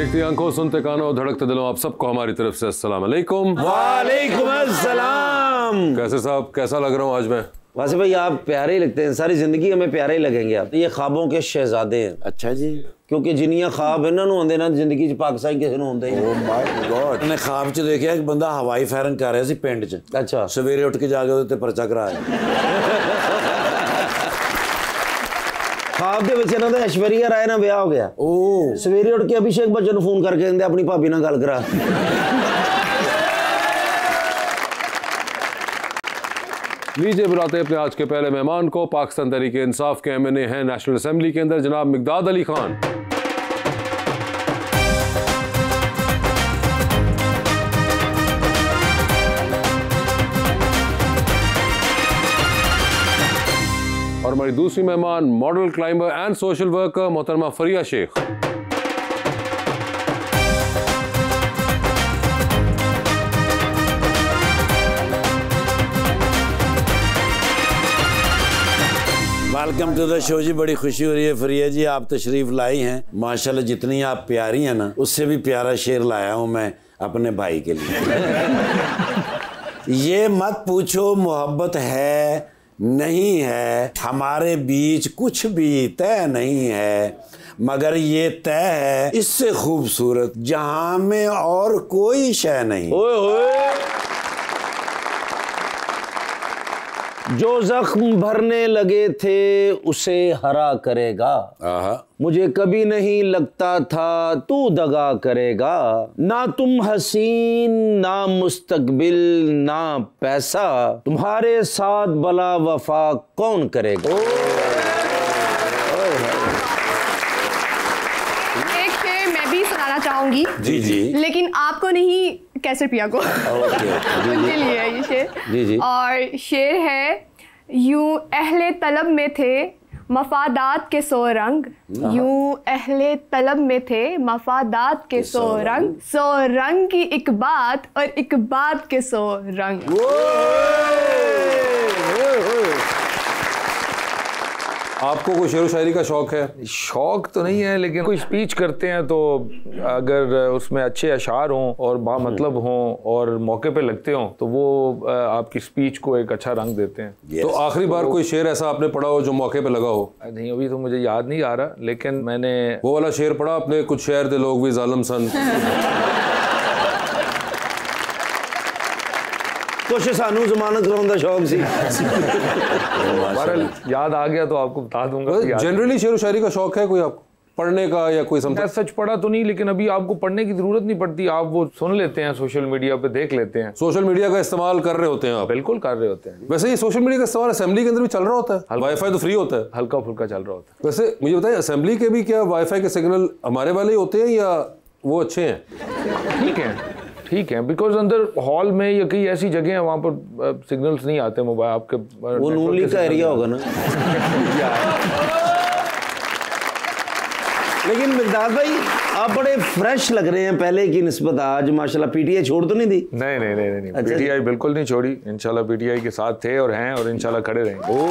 देखती आंखों, सुनते कानों, धड़कते दिलों, आप सबको हमारी तरफ से अस्सलाम वालेकुम। वालेकुम अस्सलाम। कैसे साहब, कैसा लग रहा हूँ आज मैं? वैसे भाई आप प्यारे ही लगते हैं, सारी जिंदगी हमें प्यारे ही लगेंगे आप। ये ख्वाबों के शहजादे हैं। अच्छा जी, क्योंकि जिन्नियां ख्वाब इन्हां ਨੂੰ ਹੁੰਦੇ ਨਾ ਜ਼ਿੰਦਗੀ 'ਚ ਪਾਕਿਸਤਾਨ ਕਿਸੇ ਨੂੰ ਹੁੰਦੇ ਹੀ ਓ ਮਾਈ ਗॉड। मैंने ख्वाब 'ਚ ਦੇਖਿਆ ਇੱਕ ਬੰਦਾ ਹਵਾਈ ਫਾਇਰਿੰਗ ਕਰ ਰਿਹਾ ਸੀ ਪਿੰਡ 'ਚ। ਅੱਛਾ, ਸਵੇਰੇ ਉੱਠ ਕੇ ਜਾ ਕੇ ਉਹਦੇ ਤੇ ਪਰਚਾ ਕਰਾਇਆ। ख्वाब ਦੇ ਵਿੱਚ ਇਹਨਾਂ ਦਾ ਐਸ਼ਵਰੀਆ ਰਾਏ ਨਾਲ ਵਿਆਹ ਹੋ ਗਿਆ। ਓ ਸਵੇਰੇ ਉੱਠ ਕੇ ਅਭਿਸ਼ੇਕ ਬੱਚਨ ਨੂੰ ਫੋਨ ਕਰਕੇ ਕਹਿੰਦੇ ਆਪਣੀ ਭਾਬੀ ਨਾਲ ਗੱਲ ਕਰਾ। लीजिए बुलाते हैं अपने आज के पहले मेहमान को। पाकिस्तान तहरीक इंसाफ के MNA हैं नेशनल असेंबली के अंदर, जनाब मिकदाद अली खान। और हमारी दूसरी मेहमान model, climber and social worker मोहतरमा Fariya Sheikh. Welcome to the show ji. बड़ी खुशी हो रही है फरिया जी, आप तशरीफ लाई हैं। माशाल्लाह जितनी आप प्यारी हैं ना, उससे भी प्यारा शेर लाया हूं मैं अपने भाई के लिए। ये मत पूछो मोहब्बत है नहीं है, हमारे बीच कुछ भी तय नहीं है, मगर ये तय है इससे खूबसूरत जहां में और कोई शय नहीं। ओए ओए, जो जख्म भरने लगे थे उसे हरा करेगा। मुझे कभी नहीं लगता था तू दगा करेगा। ना तुम हसीन, ना मुस्तकबिल, ना पैसा, तुम्हारे साथ बला वफा कौन करेगा। एक शेर मैं भी सुनाना चाहूंगी। जी जी, लेकिन आपको नहीं, कैसर पिया को। उनके लिए है ये शेर। जी जी। और शेर है, यूं अहले तलब में थे मफादात के सौ रंग, यूं अहले तलब में थे मफादात के सौ रंग की एक बात और एक बात के 100 रंग। आपको कोई शेर व शायरी का शौक है? शौक तो नहीं है, लेकिन कोई स्पीच करते हैं तो अगर उसमें अच्छे अशार हों और बामतलब हों और मौके पे लगते हों तो वो आपकी स्पीच को एक अच्छा रंग देते हैं। तो आखिरी बार कोई शेर ऐसा आपने पढ़ा हो जो मौके पे लगा हो? नहीं, अभी तो मुझे याद नहीं आ रहा, लेकिन मैंने वो वाला शेर पढ़ा आपने, कुछ शहर दे लोग भी जालिम सन। कुछ सानू जमानत कराने का शौक सी। याद आ गया तो आपको बता दूंगा। जनरली शेर व शायरी का शौक है कोई आपको पढ़ने का या कोई समझ? सच पढ़ा तो नहीं, लेकिन अभी आपको पढ़ने की जरूरत नहीं पड़ती, आप वो सुन लेते हैं, सोशल मीडिया पे देख लेते हैं। सोशल मीडिया का इस्तेमाल कर रहे होते हैं आप? बिल्कुल कर रहे होते हैं। वैसे ये सोशल मीडिया का इस्तेमाल असेंबली के अंदर भी चल रहा होता है? वाईफाई तो फ्री होता है, हल्का फुल्का चल रहा होता है। वैसे मुझे बताइए, असेंबली के भी क्या वाईफाई के सिग्नल हमारे वाले ही होते हैं या वो अच्छे हैं? ठीक है, बिकॉज अंदर हॉल में या कई ऐसी जगह है वहाँ पर सिग्नल्स नहीं आते मोबाइल आपके। वो नूनली का एरिया होगा ना। लेकिन मिकदाद भाई आप बड़े फ्रेश लग रहे हैं पहले की निस्बत। आज माशाल्लाह पीटीआई छोड़ तो नहीं दी? नहीं, अच्छा, पीटीआई बिल्कुल नहीं छोड़ी। इंशाल्लाह पीटीआई के साथ थे और हैं और इंशाल्लाह खड़े रहेंगे।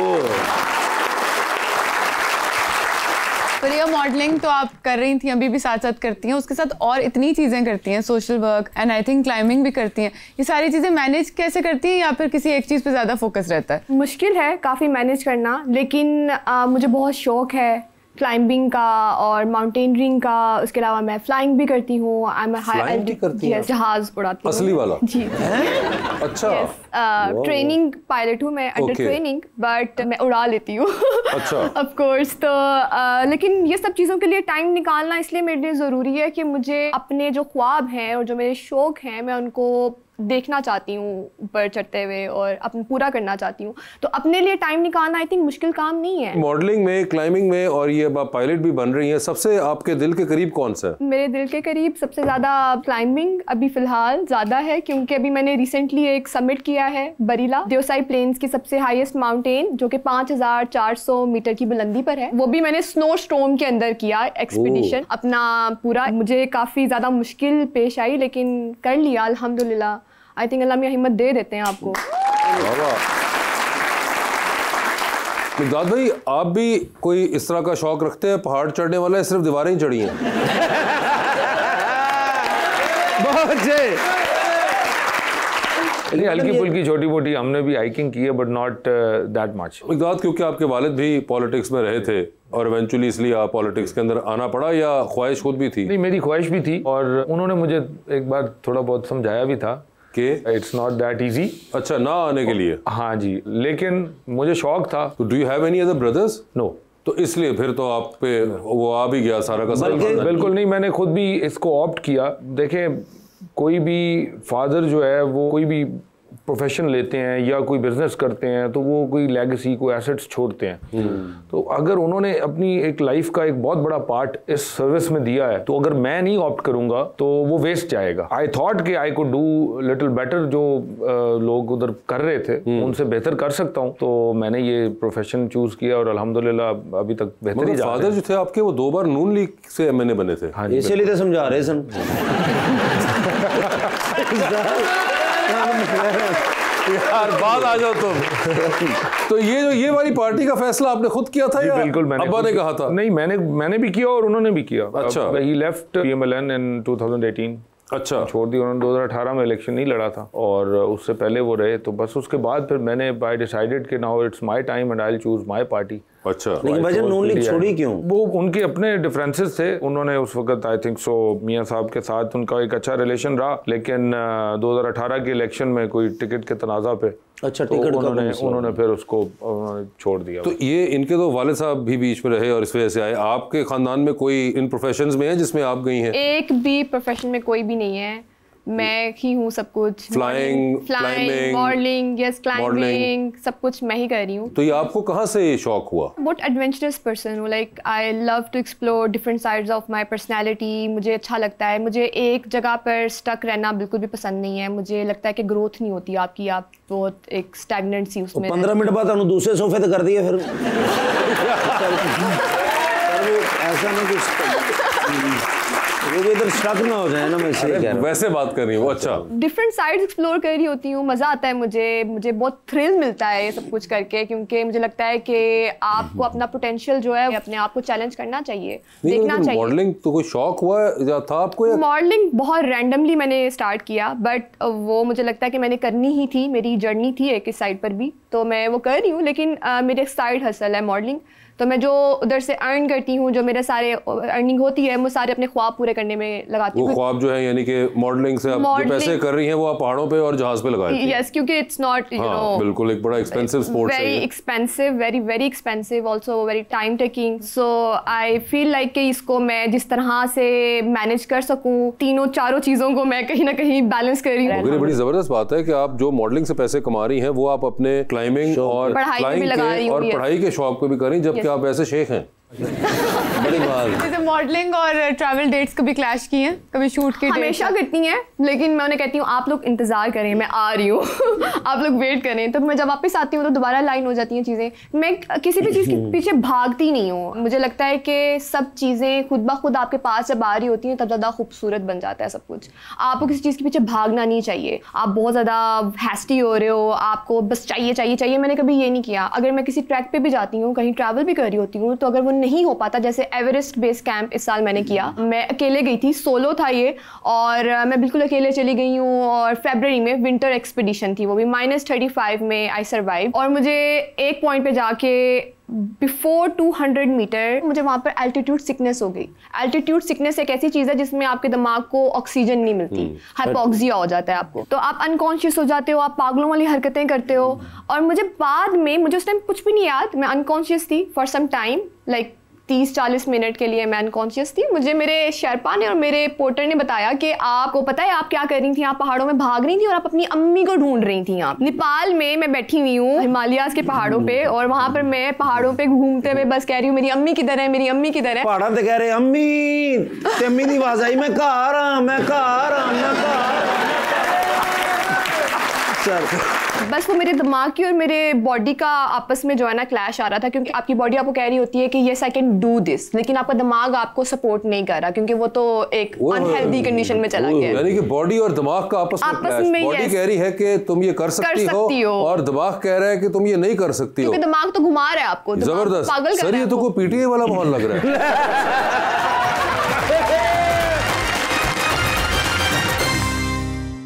फरिया, मॉडलिंग तो आप कर रही थी, अभी भी साथ साथ करती हैं, उसके साथ और इतनी चीज़ें करती हैं, social work and I think climbing भी करती हैं। ये सारी चीज़ें मैनेज कैसे करती हैं, या फिर किसी एक चीज़ पे ज़्यादा फोकस रहता है? मुश्किल है काफ़ी मैनेज करना, लेकिन मुझे बहुत शौक है क्लाइंबिंग का और माउंटेनियरिंग का। उसके अलावा मैं फ्लाइंग भी करती हूँ। जहाज उड़ाती हूँ। असली वाला? जी। अच्छा। ट्रेनिंग पायलट हूँ मैं, अंडर ट्रेनिंग, बट मैं उड़ा लेती हूँ। अच्छा। Of course. तो लेकिन ये सब चीज़ों के लिए टाइम निकालना इसलिए मेरे लिए ज़रूरी है कि मुझे अपने जो ख्वाब हैं और जो मेरे शौक हैं, मैं उनको देखना चाहती हूँ ऊपर चढ़ते हुए और अपना पूरा करना चाहती हूँ। तो अपने लिए टाइम निकालना आई थिंक मुश्किल काम नहीं है। मॉडलिंग में, क्लाइंबिंग में और ये अब आप पायलट भी बन रही हैं, सबसे आपके दिल के करीब कौन सा है? मेरे दिल के करीब सबसे ज़्यादा क्लाइंबिंग अभी फ़िलहाल ज़्यादा है, क्योंकि अभी मैंने रिसेंटली एक समिट किया है बरीला, देवसाई प्लेन्स की सबसे हाईएस्ट माउंटेन, जो कि 5400 मीटर की बुलंदी पर है। वो भी मैंने स्नो स्टॉर्म के अंदर किया एक्सपीडिशन अपना पूरा। मुझे काफ़ी ज़्यादा मुश्किल पेश आई, लेकिन कर लिया अल्हम्दुलिल्लाह। आई थिंक अल्लाह में हिम्मत दे देते हैं आपको। मिकदाद भाई, आप भी कोई इस तरह का शौक रखते हैं? पहाड़ चढ़ने वाला है, सिर्फ दीवारें ही चढ़ी हैं? नहीं, हल्की फुल्की छोटी मोटी हमने भी हाइकिंग की है, but not that much. Mekdad, क्योंकि आपके वालिद भी पॉलिटिक्स में रहे थे और इवेंचुअली इसलिए आप पॉलिटिक्स के अंदर आना पड़ा, या ख्वाहिश खुद भी थी? नहीं, मेरी ख्वाहिश भी थी और उन्होंने मुझे एक बार थोड़ा बहुत समझाया भी था कि इट्स नॉट दैट इजी। अच्छा, ना आने के लिए? हाँ जी, लेकिन मुझे शौक था। तो do you have any other brothers? No. तो इसलिए फिर तो आप पे वो आ भी गया सारा का सारा। बिल्कुल नहीं, मैंने खुद भी इसको ऑप्ट किया। देखें, कोई भी फादर जो है वो कोई भी प्रोफेशन लेते हैं या कोई बिजनेस करते हैं तो वो कोई लेगेसी, कोई एसेट्स छोड़ते हैं। तो अगर उन्होंने अपनी एक लाइफ का एक बहुत बड़ा पार्ट इस सर्विस में दिया है, तो अगर मैं नहीं ऑप्ट करूंगा तो वो वेस्ट जाएगा। आई थॉट कि I could do little better, जो लोग उधर कर रहे थे उनसे बेहतर कर सकता हूं, तो मैंने ये प्रोफेशन चूज किया और अल्हम्दुलिल्लाह अभी तक बेहतर ही जा रहा है। फादर जो थे आपके, वो 2 बार नून लीग से एमएनए बने थे। हाँ जी, इसीलिए तो समझा रहे सन। यार बात आ जाओ तुम। तो ये वाली पार्टी का फैसला आपने खुद किया था या बिल्कुल मैंने अब्बा ने कहा था? नहीं, मैंने भी किया और उन्होंने भी किया। अच्छा। ही लेफ्ट पीएमएलएन इन 2018। अच्छा, छोड़ दी उन्होंने। 2018 में इलेक्शन नहीं लड़ा था और उससे पहले वो रहे, तो बस उसके बाद फिर मैंने आई डिसाइडेड कि now it's my time and I will choose my party. अच्छा, लेकिन भाईजान नून लीग छोड़ी क्यों? वो उनके अपने डिफरेंसेस थे। उन्होंने उस वक्त आई थिंक सो मियां साहब के साथ उनका एक अच्छा रिलेशन रहा, लेकिन 2018 के इलेक्शन में कोई टिकट के तनाजा पे अच्छा, तो टिकट उन्होंने फिर उसको छोड़ दिया। तो ये इनके तो वालिद साहब भी बीच में रहे और इस वजह से आए। आपके खानदान में कोई इन प्रोफेशंस में है जिसमें आप गई हैं? एक भी प्रोफेशन में कोई भी नहीं है, मैं ही हूँ सब कुछ। Flying, flying, modelling, yes, climbing, सब कुछ मैं ही कर रही हूँ। तो ये आपको कहाँ से शौक हुआ? बहुत एडवेंचरस पर्सन हूँ, like I love to explore different sides of my personality. मुझे अच्छा लगता है, मुझे एक जगह पर स्टक रहना बिल्कुल भी पसंद नहीं है। मुझे लगता है कि ग्रोथ नहीं होती आपकी, आप बहुत एक स्टैग्नेंट सी उसमें। 15 मिनट बाद हम दूसरे सोफे तो कर दिए फिर। ऐसा ना कुछ इधर स्टक ना हो जाए ना, मैं इसलिए कह रहा हूं। वैसे बात कर रही हूँ। अच्छा, डिफरेंट साइड्स एक्सप्लोर कर रही होती हूँ, मज़ा आता है मुझे बहुत थ्रिल मिलता है ये सब कुछ करके, क्योंकि मुझे लगता है कि आपको अपना पोटेंशियल जो है अपने आप को चैलेंज करना चाहिए, देखना चाहिए। मॉडलिंग तो कोई शौक हुआ या था आपको? मॉडलिंग बहुत रैंडमली मैंने स्टार्ट किया, बट वो मुझे लगता है कि मैंने करनी ही थी, मेरी जर्नी थी एक इस साइड पर भी, तो मैं वो कर रही हूँ। लेकिन मेरे साइड हसल है मॉडलिंग, तो मैं जो उधर से अर्न करती हूँ, जो मेरे सारे अर्निंग होती है, वो सारे अपने ख्वाब पूरे करने में लगाती हूँ। वो ख्वाब जो है, यानी कि मॉडलिंग से आप जो पैसे कर रही हैं वो आप पहाड़ों पे और जहाज पे लगाती हैं? यस, क्योंकि इट्स नॉट, यू नो, बिल्कुल एक बड़ा एक्सपेंसिव स्पोर्ट है। Very expensive, very expensive, also very time taking. So I feel like कि इसको मैं जिस तरह से मैनेज कर सकूँ, तीनों चारों चीज़ों को मैं कहीं ना कहीं बैलेंस कर रही हूँ। बड़ी जबरदस्त बात है कि आप जो मॉडलिंग से पैसे कमा रही हैं वो आप अपने क्लाइंबिंग और फ्लाइंग के और पढ़ाई के शौक पे भी कर रही हैं, जबकि आप ऐसे शेख हैं। बड़ी बात। जैसे मॉडलिंग और ट्रैवल डेट्स कभी क्लैश की हैं, कभी शूट की? हमेशा करती हैं, लेकिन मैं उन्हें कहती हूँ आप लोग इंतजार करें, मैं आ रही हूँ। आप लोग वेट करें। तो मैं जब वापस आती हूँ तो दोबारा लाइन हो जाती हैं चीज़ें। मैं किसी भी चीज़ के पीछे भागती नहीं हूँ। मुझे लगता है कि सब चीज़ें खुद ब खुद आपके पास जब आ रही होती हैं तब ज़्यादा खूबसूरत बन जाता है सब कुछ। आपको किसी चीज़ के पीछे भागना नहीं चाहिए। आप बहुत ज़्यादा हैस्टी हो रहे हो, आपको बस चाहिए। मैंने कभी ये नहीं किया। अगर मैं किसी ट्रैक पे भी जाती हूँ, कहीं ट्रैवल भी कर रही होती हूँ, तो अगर वो नहीं हो पाता, जैसे एवरेस्ट बेस कैंप इस साल मैंने किया, मैं अकेले गई थी, सोलो था ये, और मैं बिल्कुल अकेले चली गई हूँ। और फरवरी में विंटर एक्सपीडिशन थी, वो भी -35 में आई सर्वाइव। और मुझे एक पॉइंट पे जाके बिफोर 200 मीटर मुझे वहाँ पर एल्टीट्यूड सिकनेस हो गई। एल्टीट्यूड सिकनेस एक ऐसी चीज़ है जिसमें आपके दिमाग को ऑक्सीजन नहीं मिलती, हाइपोक्सिया हो जाता है आपको, तो आप अनकॉन्शियस हो जाते हो, आप पागलों वाली हरकतें करते हो। और मुझे बाद में, मुझे उस टाइम कुछ भी नहीं याद, मैं अनकॉन्शियस थी for some time, like 30-40 minute के लिए मैं अनकॉन्शियस थी। मुझे मेरे शेरपा ने और मेरे पोर्टर ने बताया कि आपको पता है आप क्या कर रही थी, आप पहाड़ों में भाग रही थी और आप अपनी अम्मी को ढूंढ रही थी। आप नेपाल में मैं बैठी हुई हूँ हिमालयाज के पहाड़ों पे, और वहाँ पर मैं पहाड़ों पे घूमते हुए बस कह रही हूँ मेरी अम्मी किधर है, मेरी अम्मी किधर है। पहाड़ा तो कह रहे अम्मी, ते अम्मी की आवाज आई, मैं कहा रहा बस वो मेरे दिमाग की और मेरे बॉडी का आपस में जो है ना क्लैश आ रहा था, क्योंकि आपकी बॉडी आपको कह रही होती है कि yes I can do this, लेकिन आपका दिमाग आपको सपोर्ट नहीं कर रहा, क्योंकि वो तो एक अनहेल्दी कंडीशन में चला गया। यानी कि बॉडी और दिमाग का आपस में क्लैश। बॉडी कह रही है कि तुम ये कर सकती हो और दिमाग कह रहा है कि तुम ये नहीं कर सकती हो, क्योंकि दिमाग तो घुमा रहा है आपको। जबरदस्त सर, ये तो कोई पीटीए वाला माहौल लग रहा है।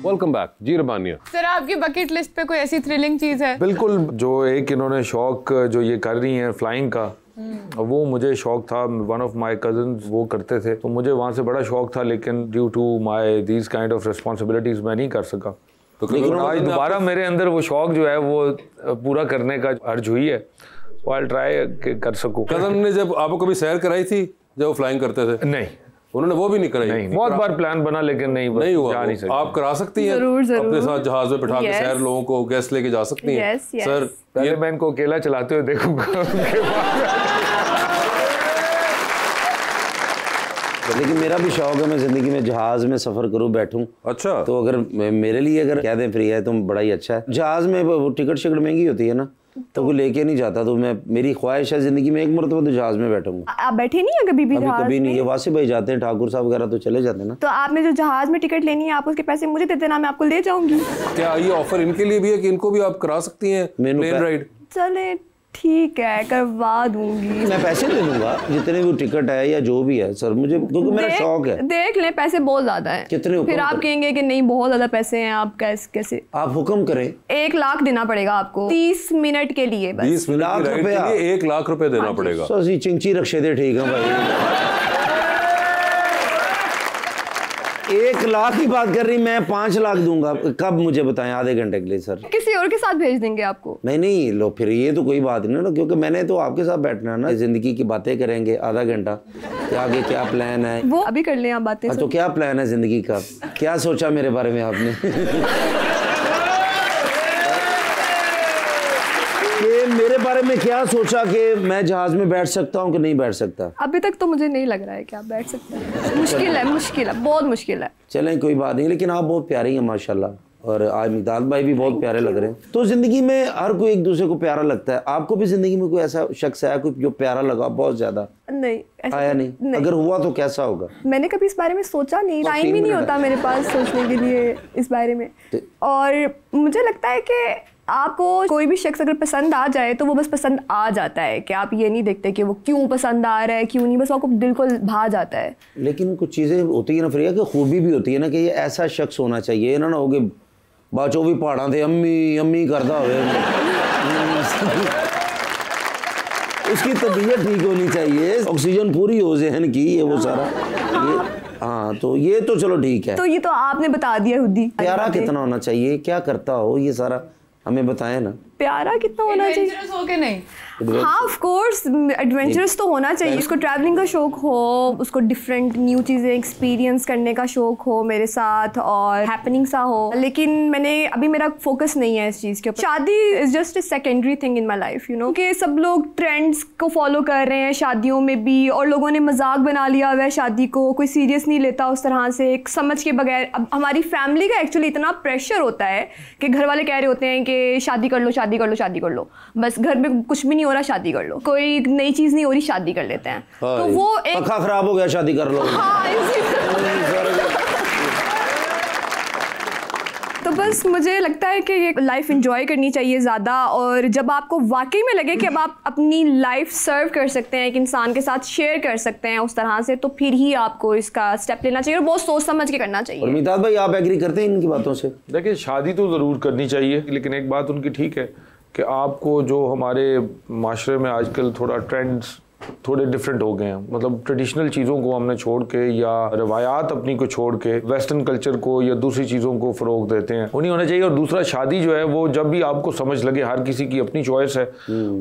वेलकम बैक जी रबानिया। सर आपकी बकेट लिस्ट पे कोई ऐसी थ्रिलिंग चीज है? बिल्कुल, जो एक इन्होंने शौक जो ये कर रही हैं फ्लाइंग का, वो मुझे शौक था। वन ऑफ माय कजन्स वो करते थे, तो मुझे वहाँ से बड़ा शौक था, लेकिन due to my these kind of responsibilities मैं नहीं कर सका। तो लेकिन आज दोबारा मेरे अंदर वो शौक जो है वो पूरा करने का अर्ज हुई है, तो आई ट्राई कर सकूं। कजन ने जब आपको कभी सैर कराई थी जब वो फ्लाइंग करते थे? नहीं, उन्होंने वो भी नहीं कराई? नहीं, बहुत बार प्लान बना लेकिन नहीं हुआ। जा नहीं सकते। आप करा सकती हैं अपने साथ जहाज में बिठा के सैर, लोगों को गेस्ट लेके जा सकती हैं। सर पहले मैं इनको अकेला चलाते हुए देखूंगा। लेकिन मेरा भी शौक है, मैं जिंदगी में जहाज में सफर करूं, बैठूं। अच्छा, तो अगर मेरे लिए अगर कह दें फ्री है तो बड़ा ही अच्छा है। जहाज में वो टिकट शिकट महंगी होती है ना, तो कोई लेके नहीं जाता। तो मैं, मेरी ख्वाहिश है जिंदगी में एक मरतबा तो जहाज में बैठूंगा। आप बैठे नहीं है कभी भी जहाज कभी नहीं। में? ये वासिफ भाई जाते हैं, ठाकुर साहब वगैरह तो चले जाते हैं ना। तो आपने जो जहाज में टिकट लेनी है, आप उसके पैसे मुझे दे देना, मैं आपको ले जाऊंगी। क्या ये ऑफर इनके लिए भी है कि इनको भी आप करा सकती हैं प्लेन राइड? चले ठीक है, करवा दूंगी। मैं पैसे दे दूंगा जितने भी टिकट है या जो भी है सर, मुझे क्योंकि मेरा शौक है। देख लें, पैसे बहुत ज्यादा है। कितने? फिर आप कहेंगे कि नहीं बहुत ज्यादा पैसे हैं, आप कैसे? आप हुक्म करें। 1 लाख देना पड़ेगा आपको 30 मिनट के लिए बस। 20 मिनट की राइड के लिए 1 लाख रुपए देना पड़ेगा। सो जी चिंची रखे थे, ठीक है भाई। 1 लाख की बात कर रही, मैं 5 लाख दूंगा। कब मुझे बताएं? आधे घंटे के लिए सर। किसी और के साथ भेज देंगे आपको। नहीं लो, फिर ये तो कोई बात नहीं ना, क्योंकि मैंने तो आपके साथ बैठना है ना, जिंदगी की बातें करेंगे आधा घंटा कि आगे क्या प्लान है। वो अभी कर लें आप बातें। तो क्या प्लान है जिंदगी का? क्या सोचा मेरे बारे में आपने? कि मेरे बारे में क्या सोचा कि मैं जहाज में बैठ सकता हूँ कि नहीं बैठ सकता? अभी तक तो मुझे नहीं लग रहा है कि आप बैठ सकते हैं। मुश्किल है, बहुत मुश्किल है। चलें कोई बात नहीं, लेकिन आप बहुत प्यारी हैं माशाल्लाह, और आज मिगदाद भाई भी बहुत प्यारे लग रहे हैं। तो जिंदगी में हर कोई एक दूसरे को प्यारा लगता है। आपको भी जिंदगी में कोई ऐसा शख्स आया कोई जो प्यारा लगा बहुत ज्यादा? नहीं, आया नहीं। अगर हुआ तो कैसा होगा? मैंने कभी इस बारे में सोचा नहीं, टाइम ही नहीं होता मेरे पास सोचने के लिए इस बारे में। और मुझे लगता है कि आपको कोई भी शख्स अगर पसंद आ जाए तो वो बस पसंद आ जाता है, कि आप ये नहीं देखते कि वो क्यों पसंद आ रहा है क्यों नहीं, बस आपको दिल को भा जाता है। लेकिन कुछ चीज़ें होती है ना फ्रिया, कि खूबी भी होती है ना, कि ये ऐसा शख्स होना चाहिए ना हो कि बाचो भी पहाड़ा थे अम्मी अम्मी करता हो, उसकी तबीयत ठीक होनी चाहिए, ऑक्सीजन पूरी हो जहन की, ये वो सारा हाँ, तो ये तो चलो ठीक है। तो ये तो आपने बता दिया खुद ही। प्यारा कितना होना चाहिए, क्या करता हो, ये सारा हमें बताएं ना। प्यारा कितना होना चाहिए? एडवेंचरस हो के नहीं? हाँ ऑफ कोर्स एडवेंचरस तो होना चाहिए। उसको ट्रैवलिंग का शौक हो, उसको डिफरेंट न्यू चीज़ें एक्सपीरियंस करने का शौक हो मेरे साथ, और हैपनिंग सा हो। लेकिन मैंने अभी मेरा फोकस नहीं है इस चीज़ के ऊपर। शादी is just a secondary thing in my life, you know, कि सब लोग ट्रेंड्स को फॉलो कर रहे हैं शादियों में भी, और लोगों ने मजाक बना लिया हुआ है शादी को, कोई सीरियस नहीं लेता उस तरह से एक समझ के बगैर। अब हमारी फैमिली का एक्चुअली इतना प्रेशर होता है कि घर वाले कह रहे होते हैं कि शादी कर लो शादी कर लो शादी कर लो, बस घर में कुछ भी नहीं हो रहा शादी कर लो, कोई नई चीज नहीं हो रही शादी कर लेते हैं। तो वो एक पक्का खराब हो गया शादी कर लो। हाँ, तो बस मुझे लगता है कि ये लाइफ एंजॉय करनी चाहिए ज़्यादा, और जब आपको वाकई में लगे कि अब आप अपनी लाइफ सर्व कर सकते हैं, एक इंसान के साथ शेयर कर सकते हैं उस तरह से, तो फिर ही आपको इसका स्टेप लेना चाहिए, और बहुत सोच समझ के करना चाहिए। और मिगदाद भाई आप एग्री करते हैं इनकी बातों से? देखिए शादी तो ज़रूर करनी चाहिए, लेकिन एक बात उनकी ठीक है कि आपको जो हमारे माशरे में आजकल थोड़ा ट्रेंड्स थोड़े डिफरेंट हो गए हैं, मतलब ट्रेडिशनल चीज़ों को हमने छोड़ के या रवायात अपनी को छोड़ के वेस्टर्न कल्चर को या दूसरी चीज़ों को फ़रोग देते हैं, वो नहीं होना चाहिए। और दूसरा, शादी जो है वो जब भी आपको समझ लगे, हर किसी की अपनी चॉइस है,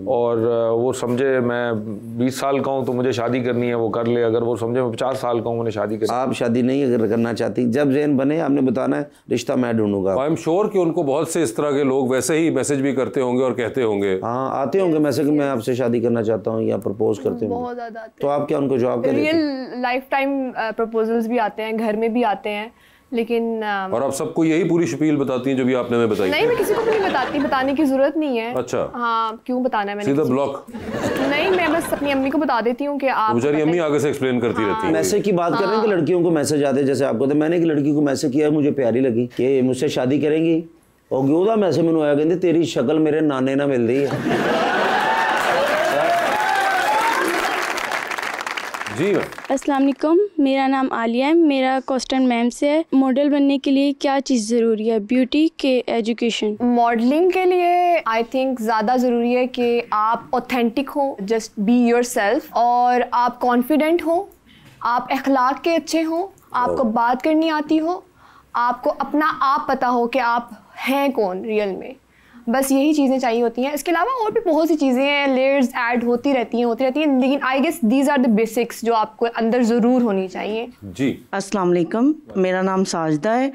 और वो समझे मैं 20 साल का हूँ तो मुझे शादी करनी है वो कर ले, अगर वो समझे मैं 50 साल का हूँ मैंने शादी करनी। आप शादी नहीं अगर करना चाहती, जब ज़हन बने आपने बताना है रिश्ता मैं ढूंढूंगा। आई एम श्योर कि उनको बहुत से इस तरह के लोग वैसे ही मैसेज भी करते होंगे और कहते होंगे। हाँ आते होंगे मैसेज, मैं आपसे शादी करना चाहता हूँ या प्रपोज करते होंगे। बहुत ज़्यादा तो आप क्या उनको जवाब देते हैं? रियल लाइफ टाइम प्रपोजल्स भी आते हैं, घर में भी आते हैं, लेकिन और आप सबको यही पूरी शपील बताती हैं जो भी आपने हमें बताई? नहीं, मैं किसी को भी नहीं बताती, बताने की जरूरत नहीं है। अच्छा। हाँ, क्यों बताना है मैंने? सीधा ब्लॉक? नहीं, मैं बस अपनी अम्मी को बता देती हूँ कि आप। बेचारी अम्मी आगे से एक्सप्लेन करती रहती है। मैसेज की बात कर रहे हैं कि लड़कियों को मैसेज आते हैं, जैसे आपको, तो मैंने एक लड़की को मैसेज किया, मुझे प्यारी लगी कि मुझसे शादी करेंगी, और क्यों मैसेज मैंने आया, कहते तेरी शक्ल मेरे नाने ना मिल रही है। जी मैम। अस्सलाम वालेकुम, मेरा नाम आलिया है। मेरा क्वेश्चन मैम से है, मॉडल बनने के लिए क्या चीज़ ज़रूरी है, ब्यूटी के एजुकेशन? मॉडलिंग के लिए आई थिंक ज़्यादा ज़रूरी है कि आप ऑथेंटिक हो, जस्ट बी योरसेल्फ, और आप कॉन्फिडेंट हो, आप अखलाक के अच्छे हो, आपको बात करनी आती हो, आपको अपना आप पता हो कि आप हैं कौन रियल में। बस यही चीज़ें चाहिए होती हैं। इसके अलावा और भी बहुत सी चीज़ें हैं, लेयर्स ऐड होती रहती हैं, लेकिन I guess these are the basics जो आपको अंदर ज़रूर होनी चाहिए। जी। अस्सलाम वालेकुम, मेरा नाम साजिदा है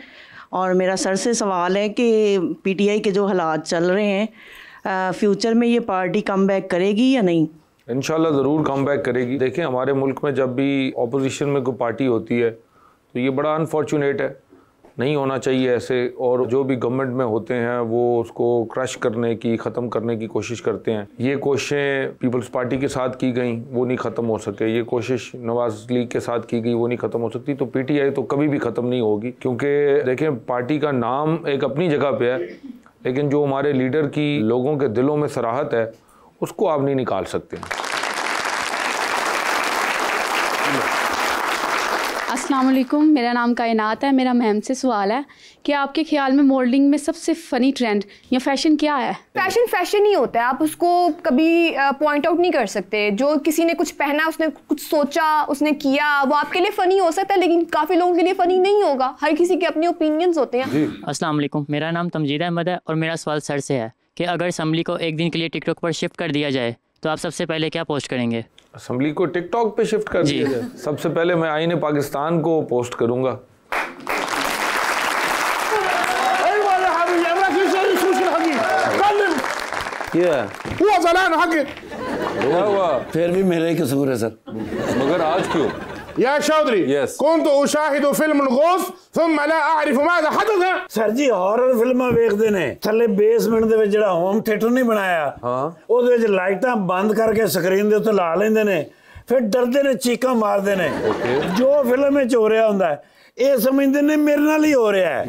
और मेरा सर से सवाल है कि पीटीआई के जो हालात चल रहे हैं, फ्यूचर में ये पार्टी कम बैक करेगी या नहीं? इंशाल्लाह ज़रूर कम बैक करेगी। देखें, हमारे मुल्क में जब भी अपोजिशन में कोई पार्टी होती है तो ये बड़ा अनफॉर्चुनेट है, नहीं होना चाहिए ऐसे। और जो भी गवर्नमेंट में होते हैं वो उसको क्रश करने की, ख़त्म करने की कोशिश करते हैं। ये कोशिशें पीपल्स पार्टी के साथ की गई, वो नहीं ख़त्म हो सके। ये कोशिश नवाज लीग के साथ की गई, वो नहीं ख़त्म हो सकती। तो पीटीआई तो कभी भी ख़त्म नहीं होगी, क्योंकि देखें पार्टी का नाम एक अपनी जगह पे है, लेकिन जो हमारे लीडर की लोगों के दिलों में सराहत है उसको आप नहीं निकाल सकते। अस्सलाम वालेकुम, मेरा नाम कायनात है। मेरा मैम से सवाल है कि आपके ख्याल में मॉडलिंग में सबसे फ़नी ट्रेंड या फैशन क्या है? फैशन ही होता है, आप उसको कभी पॉइंट आउट नहीं कर सकते। जो किसी ने कुछ पहना, उसने कुछ सोचा, उसने किया, वो आपके लिए फ़नी हो सकता है, लेकिन काफ़ी लोगों के लिए फ़नी नहीं होगा। हर किसी के अपने ओपिनियंस होते हैं। अस्सलाम वालेकुम, मेरा नाम तमजीद अहमद है और मेरा सवाल सर से है कि अगर असम्बली को एक दिन के लिए टिकटॉक पर शिफ्ट कर दिया जाए तो आप सबसे पहले क्या पोस्ट करेंगे? असम्बली को टिकटॉक पे शिफ्ट कर दिया जाए? सबसे पहले मैं आईने पाकिस्तान को पोस्ट करूंगा। फिर भी मेरा ही कसूर है सर। मगर आज क्यों? या चौधरी, कौन तो उशाहिदु फिल्म गोस थुम्मा ला आरिफु माज़ा हदथ। सर जी हॉरर फिल्मां ਵੇਖਦੇ ਨੇ ਥੱਲੇ ਬੇਸਮੈਂਟ ਦੇ ਵਿੱਚ ਜਿਹੜਾ ਹੋਮ ਥੀਏਟਰ ਨਹੀਂ ਬਣਾਇਆ, ਉਹਦੇ ਵਿੱਚ ਲਾਈਟਾਂ ਬੰਦ ਕਰਕੇ ਸਕਰੀਨ ਦੇ ਉੱਤੇ ਲਾ ਲੈਂਦੇ ਨੇ, ਫਿਰ ਡਰਦੇ ਨੇ, ਚੀਕਾਂ ਮਾਰਦੇ ਨੇ। ਜੋ ਫਿਲਮ ਵਿੱਚ ਹੋ ਰਿਹਾ ਹੁੰਦਾ ਇਹ ਸਮਝਦੇ ਨੇ ਮੇਰੇ ਨਾਲ ਹੀ ਹੋ ਰਿਹਾ ਹੈ।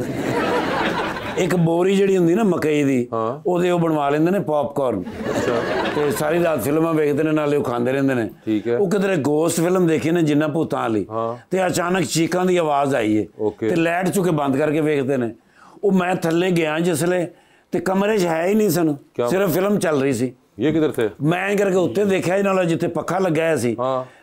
ਇੱਕ ਬੋਰੀ ਜਿਹੜੀ ਹੁੰਦੀ ਨਾ ਮਕਈ ਦੀ, ਉਹਦੇ ਉਹ ਬਣਵਾ ਲੈਂਦੇ ਨੇ ਪੌਪਕਾਰਨ, ਤੇ ਸਾਰੀ ਰਾਤ ਫਿਲਮਾਂ ਵੇਖਦੇ ਨੇ, ਨਾਲੇ ਉਹ ਖਾਂਦੇ ਰਹਿੰਦੇ ਨੇ। ਉਹ ਕਿਧਰੇ ਗੋਸਟ ਫਿਲਮ ਦੇਖੀ ਨੇ ਜਿੰਨਾ ਭੂਤਾਂ ਵਾਲੀ, ਤੇ ਅਚਾਨਕ ਚੀਕਾਂ ਦੀ ਆਵਾਜ਼ ਆਈ ਏ ਤੇ ਲਾਈਟ ਚੁੱਕੇ ਬੰਦ ਕਰਕੇ ਵੇਖਦੇ ਨੇ। ਉਹ ਮੈਂ ਥੱਲੇ ਗਿਆ ਜਿਸਲੇ ਤੇ ਕਮਰੇ 'ਚ ਹੈ ਹੀ ਨਹੀਂ ਸਨ, ਸਿਰਫ ਫਿਲਮ ਚੱਲ ਰਹੀ ਸੀ। ये किधर थे? ਮੈਂ ਕਰਕੇ ਉੱਤੇ ਦੇਖਿਆ ਜੀ, ਨਾਲ ਜਿੱਥੇ ਪੱਖਾ ਲੱਗਾ ਹੋਇਆ ਸੀ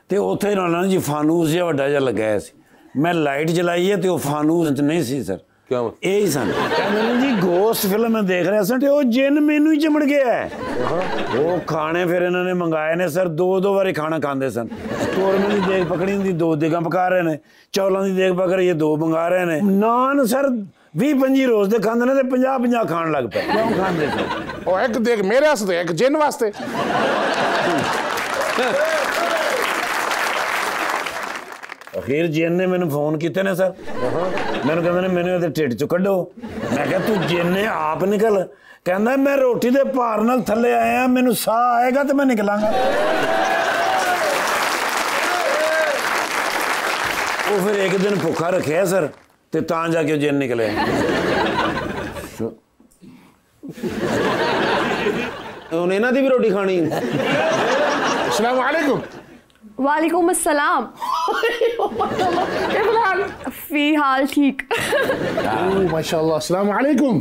ਤੇ ਉੱਥੇ ਨਾਲ ਜੀ ਫਾਨੂਸ ਜਿਹਾ ਵੱਡਾ ਜਿਹਾ ਲੱਗਾ ਹੋਇਆ ਸੀ। ਮੈਂ ਲਾਈਟ ਜਲਾਈ ਹੈ ਤੇ ਉਹ ਫਾਨੂਸ 'ਚ ਨਹੀਂ ਸੀ ਸਰ। ਇਹ ਹੀ ਸਨ। ਕਹਿੰਦੇ ਨੇ ਜੀ ਗੋਸਟ ਫਿਲਮ ਮੈਂ ਦੇਖ ਰਿਹਾ ਸੀ ਤੇ ਉਹ ਜਿੰਨ ਮੈਨੂੰ ਹੀ ਚਿਮੜ ਗਿਆ ਹੈ। ਉਹ ਖਾਣੇ ਫਿਰ ਇਹਨਾਂ ਨੇ ਮੰਗਾਏ ਨੇ ਸਰ, ਦੋ ਵਾਰੀ ਖਾਣਾ ਖਾਂਦੇ ਸਨ। ਤੋਰਮੇ ਦੀ ਦੇਗ ਪਕੜੀ ਹੁੰਦੀ, 2 ਦੇਗਾਂ ਪਕਾ ਰਹੇ ਨੇ। ਚੌਲਾਂ ਦੀ ਦੇਗ ਪਕੜ ਰਹੀ ਹੈ, 2 ਮੰਗਾ ਰਹੇ ਨੇ। ਨਾਨ ਸਰ 20-25 ਰੋਜ਼ ਦੇ ਖਾਂਦੇ ਨੇ ਤੇ 50-50 ਖਾਣ ਲੱਗ ਪਏ। ਕਿਉਂ ਖਾਂਦੇ ਸਰ? ਉਹ ਇੱਕ ਦੇਗ ਮੇਰੇ ਵਾਸਤੇ, ਇੱਕ ਜਿੰਨ ਵਾਸਤੇ। ਅਖੀਰ ਜਿੰਨ ਨੇ ਮੈਨੂੰ ਫੋਨ ਕੀਤੇ ਨੇ ਸਰ। ਮੈਨੂੰ ਕਹਿੰਦੇ ਨੇ ਮੈਨੂੰ ਇਹਦੇ ਢਿੱਡ 'ਚੋਂ ਕੱਢੋ। ਮੈਂ ਕਿਹਾ ਤੂੰ ਜਿੰਨ ਨੇ ਆਪ ਨਿਕਲ। ਕਹਿੰਦਾ ਮੈਂ ਰੋਟੀ ਦੇ ਭਾਰ ਨਾਲ ਥੱਲੇ ਆਇਆ, ਮੈਨੂੰ ਸਾਹ ਆਏਗਾ ਤੇ ਮੈਂ ਨਿਕਲਾਂਗਾ। ਉਹ ਫਿਰ ਇੱਕ ਦਿਨ ਭੁੱਖਾ ਰੱਖਿਆ ਸਰ, ਤੇ ਤਾਂ ਜਾ ਕੇ ਜਿੰਨ ਨਿਕਲੇ। ਹੁਣ ਇਹਨਾਂ ਦੀ ਵੀ ਰੋਟੀ ਖਾਣੀ। अस्सलाम वालेकुम। वालेकुम अस्सलाम। फी हाल ठीक। माशाल्लाह। अस्सलाम वालेकुम।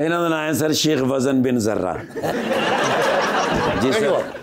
ਇਹਨਾਂ ਦਾ ਨਾਮ ਹੈ ਸਰ ਸ਼ੇਖ ਵਜ਼ਨ ਬਿਨ ਜ਼ਰਾ। जी सर,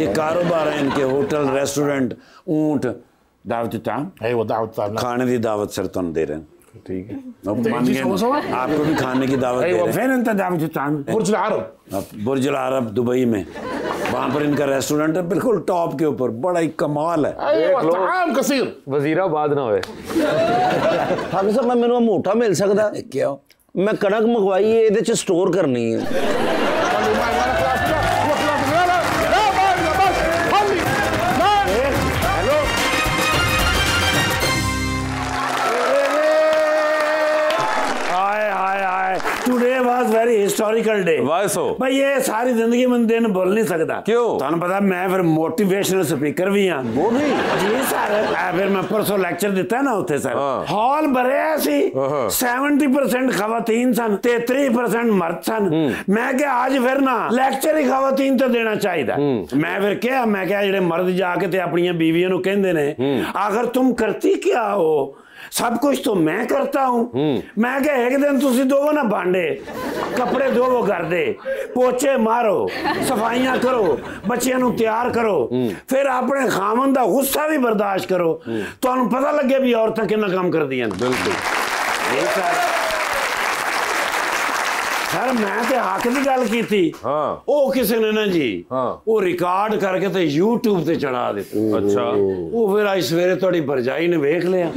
ये कारोबार है इनके, होटल, रेस्टोरेंट, ऊंट, दावत ताम। अय्वा दावत ताम, खाने की दावत सर तुम दे रहे हैं। ठीक है, आपको भी खाने की दावत दे रहे हैं। फिर इनका दावत ताम बुर्ज अल बुर्ज अल अरब दुबई में, वहाँ पर इनका रेस्टोरेंट है बिल्कुल टॉप के ऊपर, बड़ा ही कमाल है। वजीराबाद ना होए। हाँ सर, मैं मैंने मोटा मिल सकता? क्या? मैं कणक मंगवाई है, ये स्टोर करनी है। Today was very historical day. Why so? भाई ये सारी जिंदगी में दिन भूल नहीं सकता। क्यों? तुहानू पता मैं फिर मोटिवेशनल स्पीकर भी हाँ। वो नहीं जी सर, फिर मैं परसों लेक्चर दिता ना उत्थे सर, हॉल भरिया सी, 70% खवातीन सन, 33% मर्द सन। मैं क्या आज फिर ना लेक्चर ही खवातीन तो देना चाहिए। मैं फिर क्या, मैं क्या जेडे मर्द जाके ते अपनी बीवियों को कहते ने आखिर तुम करती क्या हो, सब कुछ तो मैं करता हूँ। मैं क्या एक दिन तुसी दोवो ना भांडे, कपड़े धोवो घर दे, पोचे मारो, सफाइयां करो, बच्चियां नू तैयार करो, फिर अपने खामन दा गुस्सा भी बर्दाश्त करो, तो पता लगे भी औरतां कितना काम कर दियां। बिल्कुल सर मैं ते हक की गल की थी, वो किसी ने ना जी वो रिकॉर्ड करके ते YouTube ते चढ़ा दिता। अच्छा, वो फिर आज सवेरे थोड़ी भरजाई ने वेख लिया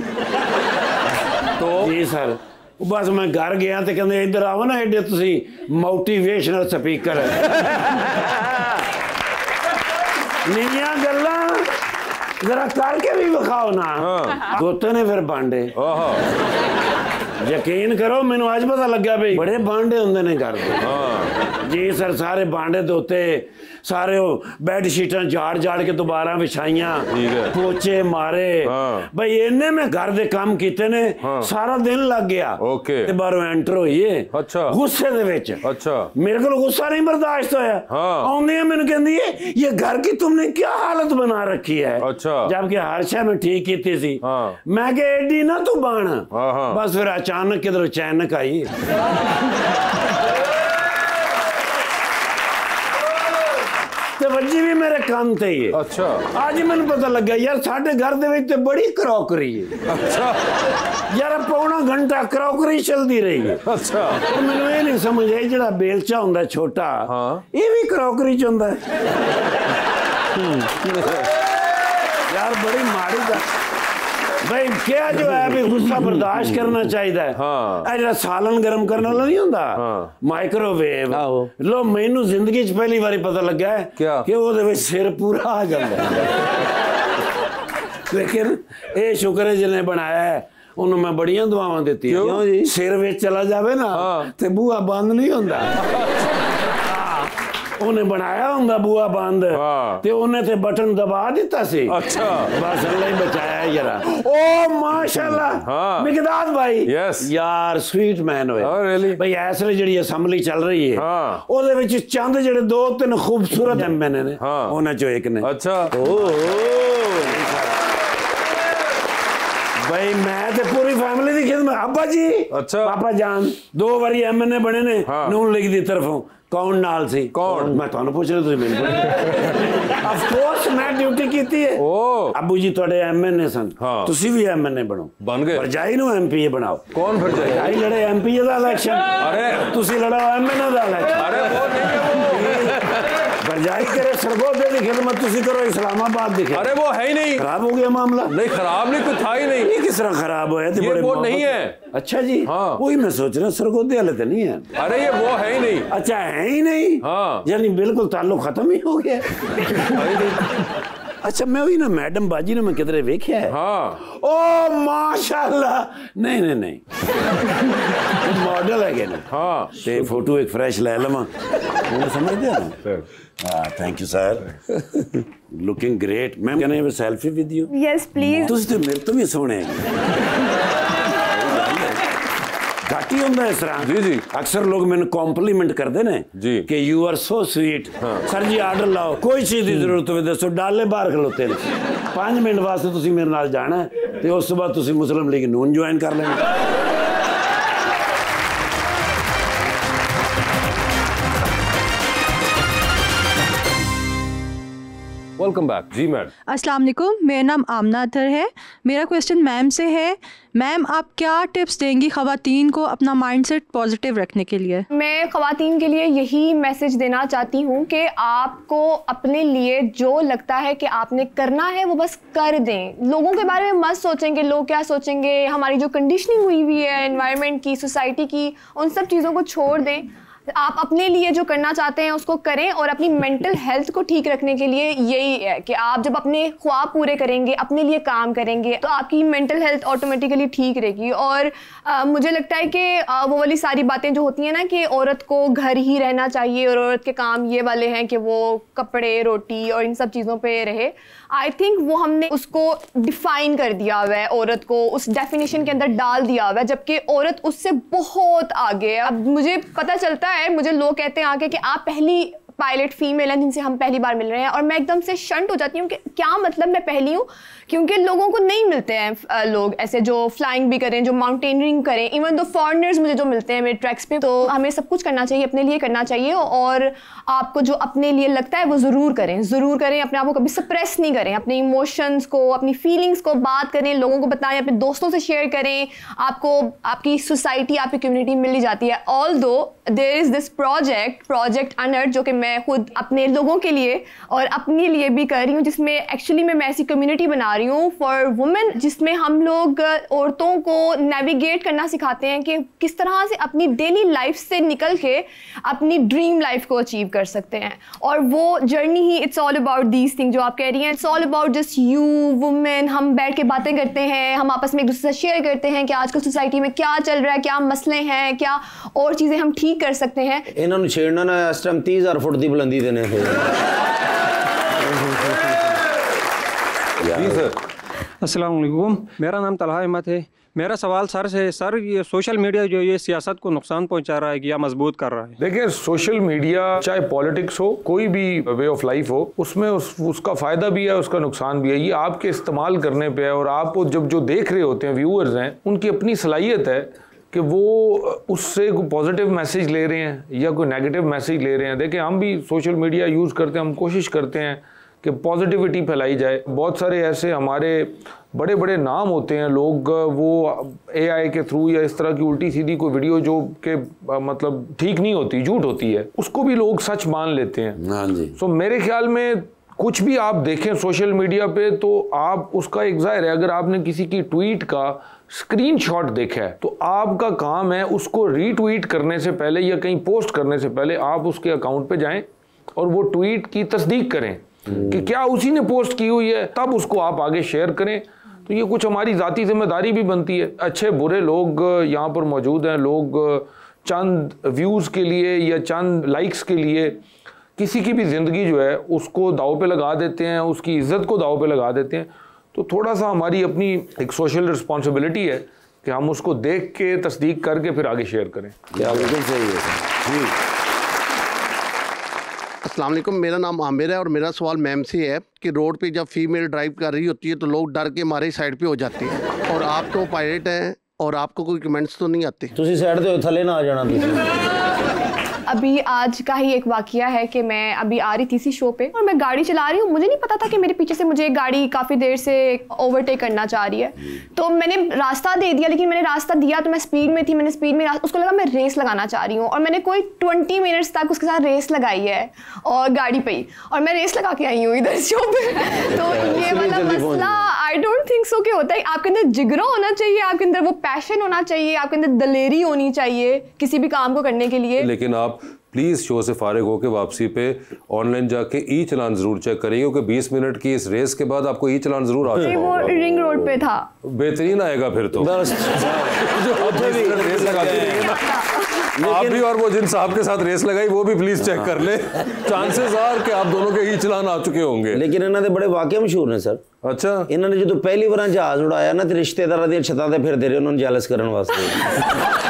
तो जी सर, बस मैं घर गया तो कहते इधर आओ ना एडे तुसी मोटिवेशनल स्पीकर निया गल्ला जरा करके भी विखाओ ना। दोते ने फिर बांडे, यकीन करो मैनू आज पता लगा भाई बड़े बांडे होंगे ने घर जी सर। सारे बांडे धोते, सारे बेड शीटां झाड़ झाड़ के दोबारा बिछाइयां, पोचे मारे, भाई इन्ने में घर दे काम कीते ने, सारा दिन लग गया। ओके, ते बाहरों एंटर होइए अच्छा गुस्से दे विच। अच्छा, मेरे को गुस्सा नहीं बर्दाश्त होया। आउंदी मैनू कहंदी है ये घर की तुमने क्या हालत बना रखी है। अच्छा, जबकि हर शय में ठीक की थी। मैं कहा एडी ना तू बन। बस फिर अचानक किधर अचानक आई ते वजी भी मेरे कान ते ही। अच्छा, आज मैंने पता लगा यार साढ़े घर दे विच ते बड़ी क्रॉकरी है। अच्छा यार पौना घंटा क्रॉकरी चलती रही है। अच्छा, तो मैंने ये नहीं समझ आई जेड़ा बेलचा हुंदा छोटा ये भी क्रॉकरी च हुंदा है। यार बड़ी माड़ी गल भाई, क्या जो है भी गुस्सा बर्दाश्त करना चाहिए है। जो सालन गर्म करने वाला नहीं होंदा माइक्रोवेव, लो मैनू जिंदगी च पहली बारी पता लगा है कि वो सिर पूरा आ जाता है। लेकिन ये शुक्र है जिन्हें बनाया है उन्होंने मैं बड़ियां दुआवां देती है। सिर विच चला जावे ना ते बूहा बंद नहीं होंदा। उन्हें बनाया होंदा बूहा बंद ते उन्हें ते बटन दबा दिता सी। अच्छा, बस अल्लाह ही बचाया जरा। ओ माशाल्लाह मिकदाद भाई, यार स्वीट मैन होए भाई। ऐसे जिहड़ी असेंबली चल रही है ओदे विच चंद जिहड़े दो तीन खूबसूरत एमएनए ने उन्हां चों एक ने। अच्छा भाई मैं ते पूरी फैमिली दी खिदमत। अब्बा जी, अच्छा पापा जान 2 बारी एमएनए बने ने नून लीग दी तरफों। कौन नाल सी? कौन? मैं तुहानू पूछ रहा, तुसीं मैनू ऑफ कोर्स मैं ड्यूटी कीती है। अब्बू जी तुहाडे एमएनए सन, तुसीं भी एमएनए बनो। बन गए। भरजाई नू एमपीए बनाओ। कौन भरजाई? भरजाई लड़े एमपीए दा इलेक्शन। अरे तुसीं लड़ाओ एमएनए दा इलेक्शन। अरे वो नहीं है वो। भरजाई करे सरगोधे की खिदमत, तुसीं करो इस्लामाबाद दी। अरे वो है ही नहीं। खराब हो गया मामला। नहीं खराब नहीं, कुछ था ही नहीं। ये किस तरह खराब होया? ये वो नहीं है। अच्छा जी, हाँ वही मैं सोच रहा सरगोधे वाले तो नहीं है। अरे ये वो है ही नहीं। अच्छा है ही नहीं। हाँ, यानी बिल्कुल ताल्लुक खत्म ही हो गया। अच्छा मैं वही ना मैडम बाजी ने मैं किधरे वेख्या है। हाँ। ओ माशाल्लाह, नहीं नहीं नहीं मॉडल है ना। हाँ, ते फोटो एक फ्रेश ले लवा, समझ दिया ना। Thank you sir, looking great. Ma'am can I have a selfie with you? Yes please. तुसी तो मेरे तो भी सोहने घाटी होंदा इस तरह। जी जी, अक्सर लोग मैंने कॉम्प्लीमेंट करते ने जी कि you are so sweet. Sir जी आर्डर लाओ, कोई चीज की जरूरत हो दसो, डाले बाहर खलोते ने। 5 मिनट वास्ते तुसी मेरे नाल जाना है ते उस बाद तुसी मुस्लिम लीग नून ज्वाइन कर लेना। Welcome back. जी मैम। अस्सलाम वालेकुम, मेरा नाम आमना अतर है। मेरा क्वेश्चन मैम से है, मैम आप क्या टिप्स देंगी ख़वातीन को अपना माइंडसेट पॉजिटिव रखने के लिए? मैं ख़वातीन के लिए यही मैसेज देना चाहती हूँ कि आपको अपने लिए जो लगता है कि आपने करना है वो बस कर दें। लोगों के बारे में मत सोचेंगे लोग क्या सोचेंगे, हमारी जो कंडीशनिंग हुई है एनवायरनमेंट की, सोसाइटी की, उन सब चीज़ों को छोड़ दें। आप अपने लिए जो करना चाहते हैं उसको करें, और अपनी मेंटल हेल्थ को ठीक रखने के लिए यही है कि आप जब अपने ख्वाब पूरे करेंगे, अपने लिए काम करेंगे, तो आपकी मेंटल हेल्थ ऑटोमेटिकली ठीक रहेगी। और मुझे लगता है कि वो वाली सारी बातें जो होती हैं ना कि औरत को घर ही रहना चाहिए और औरत के काम ये वाले हैं कि वो कपड़े, रोटी और इन सब चीज़ों पे रहे, आई थिंक वो हमने उसको डिफाइन कर दिया हुआ है, औरत को उस डेफिनेशन के अंदर डाल दिया हुआ है, जबकि औरत उससे बहुत आगे है। अब मुझे पता चलता है, मुझे लोग कहते हैं आके कि आप पहली पायलट फीमेल हैं जिनसे हम पहली बार मिल रहे हैं, और मैं एकदम से शंट हो जाती हूँ कि क्या मतलब मैं पहली हूँ, क्योंकि लोगों को नहीं मिलते हैं लोग ऐसे जो फ्लाइंग भी करें, जो माउंटेनियरिंग करें, इवन दो फॉरेनर्स मुझे जो मिलते हैं मेरे ट्रैक्स पे। तो हमें सब कुछ करना चाहिए, अपने लिए करना चाहिए, और आपको जो अपने लिए लगता है वो ज़रूर करें, ज़रूर करें। अपने आप को कभी सप्रेस नहीं करें, अपने इमोशंस को, अपनी फीलिंग्स को बात करें, लोगों को बताएं, अपने दोस्तों से शेयर करें। आपको आपकी सोसाइटी, आपकी कम्युनिटी मिल ही जाती है। Although there is this project अनर्थ, जो कि मैं खुद अपने लोगों के लिए और अपने लिए भी कर रही हूँ, जिसमें एक्चुअली मैं ऐसी कम्युनिटी बना रही हूँ फॉर वुमेन, जिसमें हम लोग औरतों को नेविगेट करना सिखाते हैं कि किस तरह से अपनी डेली लाइफ से निकल के अपनी ड्रीम लाइफ को अचीव कर सकते हैं। और वो journey he, it's all about these thing जो आप कह रही हैं, it's all about just you women. हम बैठ के बातें करते हैं, हम आपस में एक दूसरे से शेयर करते हैं कि आजकल सोसाइटी में क्या चल रहा है, क्या मसले हैं, क्या और चीज़ें हम ठीक कर सकते हैं। इन्होंने छेड़ना ना, इस टाइम 30,000 फुट की बुलंदी देने थे। अस्सलाम वालेकुम, मेरा नाम तलहा अहमद है। मेरा सवाल सर से, सर ये सोशल मीडिया जो ये सियासत को नुकसान पहुंचा रहा है या मजबूत कर रहा है? देखिए, सोशल मीडिया चाहे पॉलिटिक्स हो, कोई भी वे ऑफ लाइफ हो, उसमें उसका फ़ायदा भी है, उसका नुकसान भी है। ये आपके इस्तेमाल करने पे है, और आप जब जो देख रहे होते हैं, व्यूअर्स हैं, उनकी अपनी सलाहियत है कि वो उससे कोई पॉजिटिव मैसेज ले रहे हैं या कोई नेगेटिव मैसेज ले रहे हैं। देखिए, हम भी सोशल मीडिया यूज़ करते हैं, हम कोशिश करते हैं कि पॉजिटिविटी फैलाई जाए। बहुत सारे ऐसे हमारे बड़े बड़े नाम होते हैं, लोग वो AI के थ्रू या इस तरह की उल्टी सीधी कोई वीडियो जो कि मतलब ठीक नहीं होती, झूठ होती है, उसको भी लोग सच मान लेते हैं। हाँ जी। सो मेरे ख्याल में कुछ भी आप देखें सोशल मीडिया पे, तो आप उसका एक ज़ाहिर है, अगर आपने किसी की ट्वीट का स्क्रीनशॉट देखा है, तो आपका काम है उसको रीट्वीट करने से पहले या कहीं पोस्ट करने से पहले आप उसके अकाउंट पे जाएं और वो ट्वीट की तस्दीक करें कि क्या उसी ने पोस्ट की हुई है, तब उसको आप आगे शेयर करें। तो ये कुछ हमारी ज़ाती जिम्मेदारी भी बनती है। अच्छे बुरे लोग यहाँ पर मौजूद हैं, लोग चंद व्यूज़ के लिए या चंद लाइक्स के लिए किसी की भी ज़िंदगी जो है उसको दाव पे लगा देते हैं, उसकी इज़्ज़त को दाव पे लगा देते हैं। तो थोड़ा सा हमारी अपनी एक सोशल रिस्पॉन्सिबिलिटी है कि हम उसको देख के तस्दीक करके फिर आगे शेयर करें। क्या बिल्कुल सही है जी। अस्सलाम वालेकुम, मेरा नाम आमिर है और मेरा सवाल मैम से है कि रोड पे जब फीमेल ड्राइव कर रही होती है तो लोग डर के मारे साइड पे हो जाते हैं, और आप तो पायलट हैं और आपको कोई कमेंट्स तो नहीं आते? तुसी साइड पे थले ना आ जाना। अभी आज का ही एक वाकया है कि मैं अभी आ रही थी इसी शो पे और मैं गाड़ी चला रही हूँ, मुझे नहीं पता था कि मेरे पीछे से मुझे एक गाड़ी काफ़ी देर से ओवरटेक करना चाह रही है। तो मैंने रास्ता दे दिया, लेकिन मैंने रास्ता दिया तो मैं स्पीड में थी, मैंने स्पीड में उसको लगा मैं रेस लगाना चाह रही हूँ, और मैंने कोई 20 मिनट्स तक उसके साथ रेस लगाई है और गाड़ी पे ही, और मैं रेस लगा के आई हूँ इधर शो पे। तो ये वाला मसला आई डोंट थिंक सो कि होता है। आपके अंदर जिगरा होना चाहिए, आपके अंदर वो पैशन होना चाहिए, आपके अंदर दलेरी होनी चाहिए किसी भी काम को करने के लिए। लेकिन आप प्लीज़ शो से फारिग होकर वापसी पे ऑनलाइन जाके ई चलान जरूर चेक करिए, क्योंकि 20 मिनट की इस रेस के बाद आपको ई चलान जरूर आ जाएगा। वो रिंग रोड पे था, बेहतरीन आएगा फिर तो। रेस लगाते रहेंगे आप भी, और वो जिन साहब के साथ रेस लगाई वो भी प्लीज चेक कर ले, चांसेस आर कि आप दोनों के ई चलान आ चुके होंगे। लेकिन इन्होंने बड़े वाकया मशहूर ने सर। अच्छा, इन्होंने जो पहली बार जहाज उड़ाया ना, तो रिश्तेदार दी छत्तां ते फिरदे रहे उन्होंने जेलस करने वास्ते।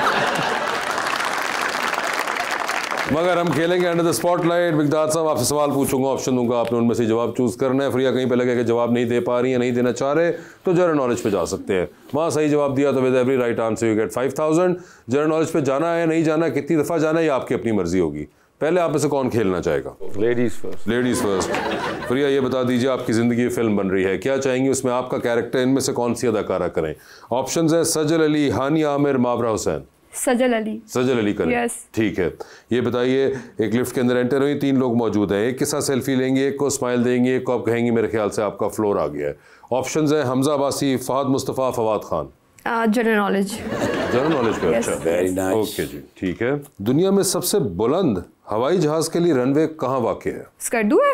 मगर हम खेलेंगे अंडर द स्पॉटलाइट। मिकदाद साहब, आपसे सवाल पूछूंगा, ऑप्शन दूंगा, आपने उनमें से जवाब चूज करना है। फिर या कहीं पे लगे कि जवाब नहीं दे पा रही है, नहीं देना चाह रहे, तो जनरल नॉलेज पे जा सकते हैं। वहाँ सही जवाब दिया तो with every right answer you get 5000। General knowledge पे जाना है, नहीं जाना, कितनी दफ़ा जाना है, ये आपकी अपनी मर्जी होगी। पहले आप में से कौन खेलना चाहेगा? Ladies first. Ladies first. Priya, ये बता दीजिए, आपकी ज़िंदगी फिल्म बन रही है, क्या चाहेंगे उसमें आपका कैरेक्टर, इनमें से कौन सी अदाकारा करें? ऑप्शन है सजल अली, हानिया आमिर, मावरा हुसैन। सजल अली। सजल अली करें? yes. ठीक है। ये बताइए, एक लिफ्ट के अंदर एंटर हुई, 3 लोग मौजूद हैं, एक के साथ सेल्फी लेंगे, एक को स्माइल देंगे, एक को आप कहेंगे मेरे ख्याल से आपका फ्लोर आ गया है। ऑप्शंस है Hamza Abbasi, Fahad Mustafa, Fawad Khan. General knowledge. General knowledge पे? Yes. अच्छा, वेरी नाइस। ओके जी, ठीक है। दुनिया में सबसे बुलंद हवाई जहाज के लिए रनवे कहाँ वाक़ है? स्कर्दू है।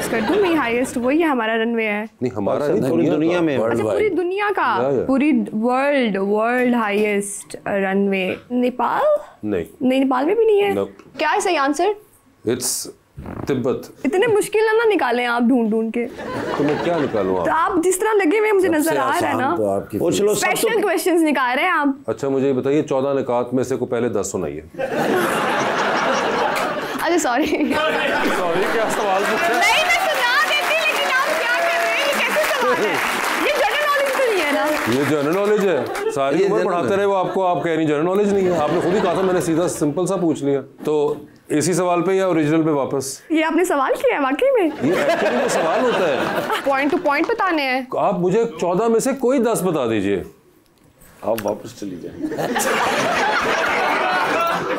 स्कर्दू में हाईएस्ट वही है, हमारा रनवे है। नहीं, हमारा नहीं, पूरी दुनिया में। अच्छा, पूरी दुनिया का, पूरी वर्ल्ड हाईएस्ट रनवे नेपाल? नहीं, नेपाल में भी नहीं है। No. क्या है सही आंसर? इट्स तिब्बत। इतने मुश्किल ना निकालें आप ढूंढ के। तो मैं क्या निकालूं तो आप जिस तरह लगे हुए मुझे नजर आ रहा है ना, स्पेशल क्वेश्चंस निकाल रहे हैं आप। अच्छा, मुझे ये बताइए 14 निकात में से को पहले 10 सुनाइए। अच्छा सॉरी, क्या सवाल पूछा? नहीं मैं सुना देती, लेकिन आप क्या कर रहे हैं? ये कैसे सवाल है? ये जनरल नॉलेज तो नहीं है ना? ये जनरल नॉलेज है, सारी उम्र पढ़ाते रहे वो आपको, आप कह रही जनरल नॉलेज नहीं है। आपने खुद ही कहा था, मैंने सीधा सिंपल सा पूछ लिया। तो इसी सवाल पे या ओरिजिनल पे वापस? ये आपने सवाल किया है वाकई में? ये एक्चुअली में सवाल होता है, पॉइंट टू पॉइंट बताने हैं। आप मुझे 14 में से कोई 10 बता दीजिए। आप वापस चली जाए।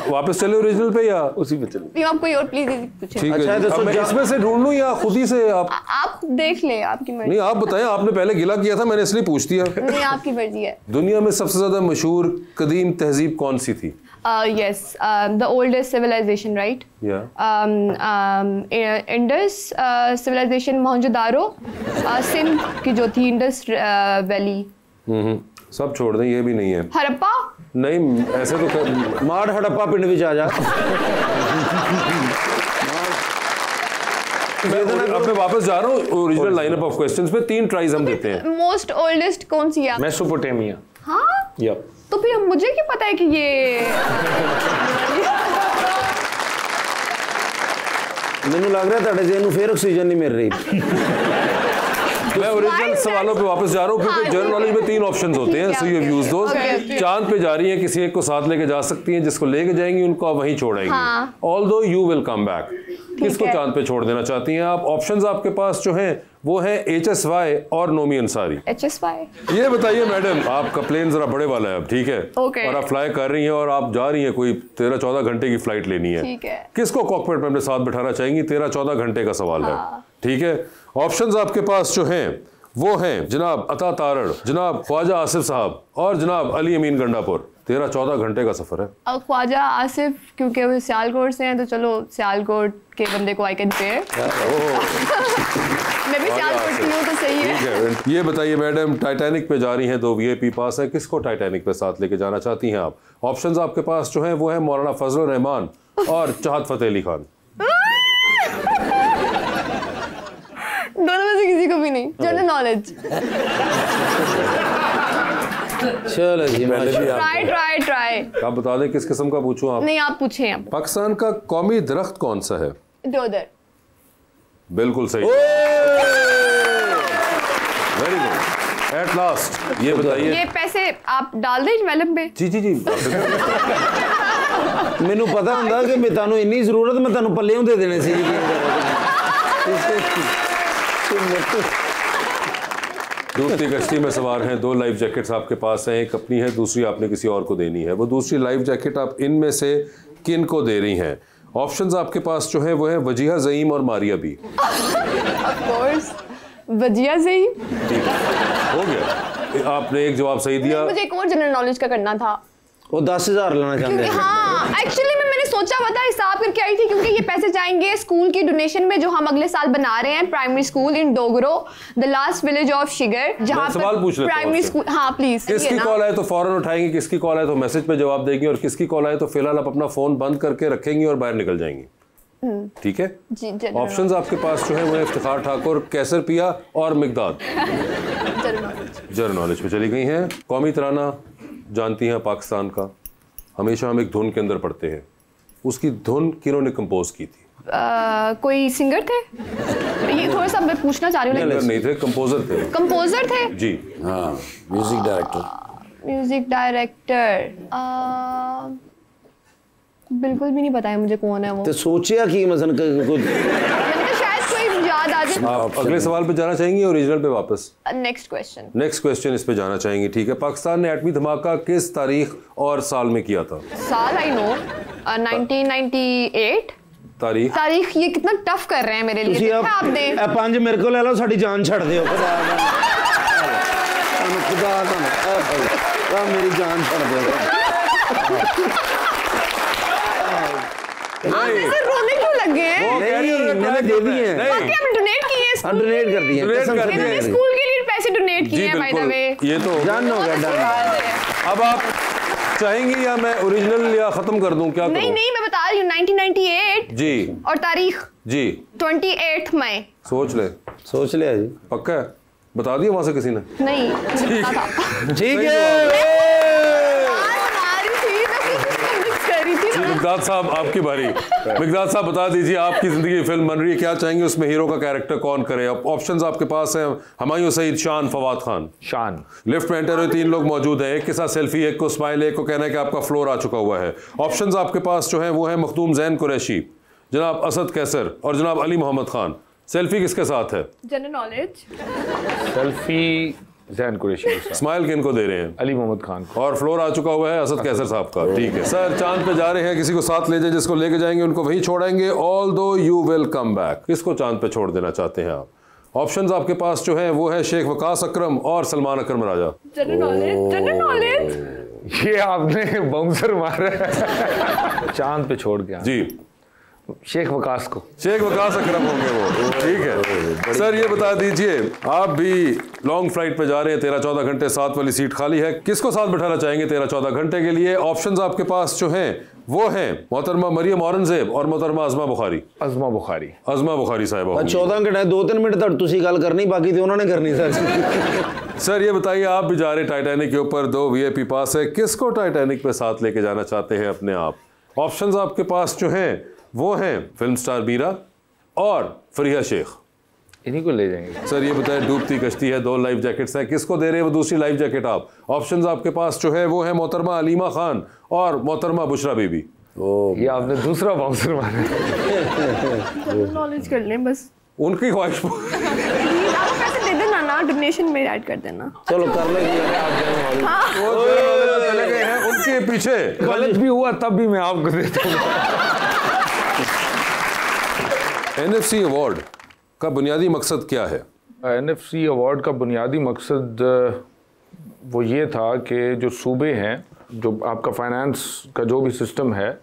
वापस चले ओरिजिनल पे या उसी पे चले? आप कोई और प्लीज पूछे। ठीक है, अब मैं इसमें से ढूंढ लूं या खुद ही से? आप देख ले, आपकी मर्जी। नहीं, आप बताएं, आपने पहले गिला किया था, मैंने इसलिए पूछ दिया। नहीं, आपकी मर्जी है। दुनिया में सबसे ज्यादा मशहूर कदीम तहजीब कौन सी थी? Yes, the oldest civilization, right? Yeah. Indus civilization, Mohenjodaro, Sindh की जो थी इंडस वैली। सब छोड़ दें, ये भी नहीं है। हड़प्पा? नहीं, ऐसे तो मार हड़प्पा पिंड में आ जा। अब मैं वापस जा रहा हूँ ओरिजिनल लाइनअप ऑफ क्वेश्चंस पे। 3 ट्राइज हम देते हैं। मोस्ट ओल्डेस्ट कौन सी है? मेसोपोटामिया। हाँ, यप। तो फिर मुझे क्या पता है कि ये मैंने लग रहा है जेन फिर ऑक्सीजन नहीं मिल रही। मैं ओरिजिनल सवालों पे वापस जा रहा हूँ, क्योंकि जनरल नॉलेज में 3 ऑप्शंस होते हैं, सो यू हैव यूज्ड दोस। चांद पे जा रही हैं, किसी एक को साथ लेके जा सकती हैं, जिसको लेके जाएंगी उनको आप वहीं छोड़ेंगी। Although you will come back. किसको चांद पे छोड़ देना चाहती हैं आप? ऑप्शंस आपके पास जो हैं वो है HSY और नोमी अंसारी। HSY। ये बताइए मैडम, आपका प्लेन जरा बड़े वाला है अब, ठीक है? Okay. और आप फ्लाई कर रही हैं और आप जा रही हैं, कोई 13-14 घंटे की फ्लाइट लेनी है। ठीक है। किसको कॉकपिट में अपने साथ बिठाना चाहेंगी? 13-14 घंटे का सवाल है, ठीक है? ऑप्शंस आपके पास जो हैं वो हैं जनाब अता तारड़, जनाब ख्वाजा आसिफ साहब और जनाब अली अमीन गंडापुर। 13-14 घंटे का सफर है। ख्वाजा आसिफ क्योंकि वो सियालकोट से हैं, तो चलो सियालकोट के बंदे को आई कैन पे। मैं भी सियालकोट की हूँ, तो सही है। ये बताइए मैडम, टाइटैनिक पे जा रही हैं, 2 VIP पास है, किसको टाइटैनिक पे साथ लेके जाना चाहती हैं आप? ऑप्शंस आपके पास जो हैं वो है मौलाना फजल रहमान और चाहत फतेह अली खान। दोनों में से किसी को भी नहीं। General knowledge. चलो जी, ट्राई। आप बता दें किस किस्म का पूछूं आप? नहीं, आप पूछें। आप पाकिस्तान का कौमी दरख्त कौन सा है? देवदार। बिल्कुल सही, वेरी गुड, एट लास्ट। ये बताइए, ये पैसे आप डाल दें वेलम पे? जी जी जी। मैनू पता होंदा कि मैं तानू इन्नी जरूरत, मैं तानू पल्ले दे देने सी। दूसरी कश्ती में सवार हैं, 2 लाइफ जैकेट्स आपके पास हैं, एक अपनी है, दूसरी आपने किसी और को देनी है। वो दूसरी लाइफ जैकेट आप इनमें से किन को दे रही हैं? ऑप्शंस आपके पास जो है वो है वजीहा ज़ईम और Maria B. Of course Wajiha Zaeem. हो गया, आपने एक जवाब सही दिया। मुझे एक और जनरल नॉलेज का करना था। वो 10,000 लेना चाहते हैं। हाँ, एक्चुअली मैंने सोचा हुआ था, हिसाब करके आई थी, क्योंकि ये पैसे जाएंगे स्कूल की डोनेशन में जो हम अगले साल बना रहे हैं, primary school in Dogro, the last village of Shigar, जहाँ सवाल पूछ लेता हूं प्राइमरी स्कूल। हाँ प्लीज। किसकी कॉल आए तो फौरन उठाएंगी, किसकी कॉल आए तो मैसेज पे जवाब देगी, और किसकी कॉल आए तो फिलहाल आप अपना फोन बंद करके रखेंगी और बाहर निकल जाएंगी, ठीक है? ऑप्शंस आपके पास जो है वो इफ्तिखार ठाकुर, कैसर पिया और मिकदाद। जनरल नॉलेज पे चली गई हैं। कौमी तराना जानती हैं पाकिस्तान का? हमेशा हम एक धुन के अंदर पढ़ते हैं, उसकी धुन किन्होंने कंपोज की थी? कोई सिंगर थे? ये थोड़ा सा मैं पूछना चाह रही हूँ। सिंगर नहीं थे, कंपोजर थे। कंपोजर थे जी, हाँ, म्यूजिक डायरेक्टर। म्यूजिक डायरेक्टर बिल्कुल भी नहीं पता है मुझे कौन है वो। तो सोचिया कि मसलन शायद कोई याद आ जाए। आप अगले सवाल पे जाना चाहेंगी, ओरिजिनल पे वापस? नेक्स्ट क्वेश्चन इस पे जाना चाहेंगी, ठीक है? पाकिस्तान ने एटमी धमाका किस तारीख और साल में किया था? साल आई नो 1998। तारीख ये कितना टफ कर रहे हैं मेरे लिए। आप दे 5 मेरे को ले लो, साडी जान छड़ दियो। मेरी जान छोड़ दे। रोने क्यों लग गए? मैंने दे दिए हैं। डोनेट किए? डोनेट कर दिए। इन्होंने स्कूल के लिए पैसे डोनेट किए हैं, बाय द वे। ये तो डन हो गया। अब आप चाहेंगी या मैं ओरिजिनल या खत्म कर दूं? क्या नहीं नहीं, मैं बता रही हूँ 1998 जी। और तारीख जी 28 मई। सोच ले जी। पक्का है? बता दिया वहां से किसी ने? नहीं ठीक है। मिकदाद साहब आपकी बारी। मिकदाद साहब बता दीजिए, आपकी जिंदगी फिल्म बन रही है, क्या चाहेंगे उसमें हीरो का कैरेक्टर कौन करे? ऑप्शंस आपके पास हैं, हुमायूं सईद, शान, फवाद खान। शान। लिफ्ट में एंटर हुए 3 लोग मौजूद हैं, एक के साथ सेल्फी, एक को स्माइल, एक को कहना है कि आपका फ्लोर आ चुका हुआ है। ऑप्शंस आपके पास जो है वो है मखदूम जैन कुरैशी, जनाब असद कैसर और जनाब अली मोहम्मद खान। सेल्फी किसके साथ है? General knowledge. Selfie Jain Qureshi. Smile किनको दे रहे हैं? अली मोहम्मद खान। और फ्लोर आ चुका हुआ है असद कैसर साहब का। ठीक है सर, चांद पे जा रहे हैं, किसी को साथ ले जाए, जिसको लेके जाएंगे उनको वहीं छोड़ेंगे। ऑल दो यू विल कम बैक। किसको चांद पे छोड़ देना चाहते हैं आप? ऑप्शंस आपके पास जो है वो है शेख वकास अकरम और Salman Akram Raja. General knowledge, general knowledge. ये आपने बाउंसर मारा है। चांद पे छोड़ के जी शेख वकास को। शेख वकास अकरम होंगे वो। ठीक है सर, ये बता दीजिए, आप भी लॉन्ग फ्लाइट पे जा रहे हैं, 13-14 घंटे, साथ वाली सीट खाली है, किसको साथ बैठाना चाहेंगे 13-14 घंटे के लिए? ऑप्शंस आपके पास जो हैं वो हैं मोहतरमा मरियम औरंगजेब और मोहतरमा अज़मा बुखारी। अज़मा बुखारी। अज़मा बुखारी साहिबा। 14 घंटे 2-3 मिनट तक तुसी गल करनी, बाकी तो उन्होंने करनी सर। सर ये बताइए, आप भी जा रहे टाइटैनिक के ऊपर, 2 VIP पास है, किसको टाइटैनिक पे साथ लेके जाना चाहते हैं अपने आप? ऑप्शंस आपके पास जो हैं वो हैं फिल्म स्टार मीरा और फरीहा शेख। इन्हीं को ले जाएंगे। सर ये बताएं, डूबती कश्ती है, 2 लाइफ जैकेट्स हैं, किसको दे रहे हैं वो दूसरी लाइफ जैकेट आप? ऑप्शंस आपके पास जो है वो है मोहतरमा अलीमा खान और मोहतरमा बुशरा बीबी। ये आपने दूसरा बाउंसर मारा। नॉलेज कर लें बस। उनकी ख्वाहिश। आप पैसे दे देना ना, डोनेशन में ऐड कर देना। चलो कर लेंगे। चले गए हैं उनके पीछे। गलत भी हुआ तब भी मैं आपको देता हूँ। NFC अवार्ड का बुनियादी मकसद क्या है? NFC अवार्ड का बुनियादी मकसद वो ये था कि जो सूबे हैं, जो आपका फाइनेंस का जो भी सिस्टम है,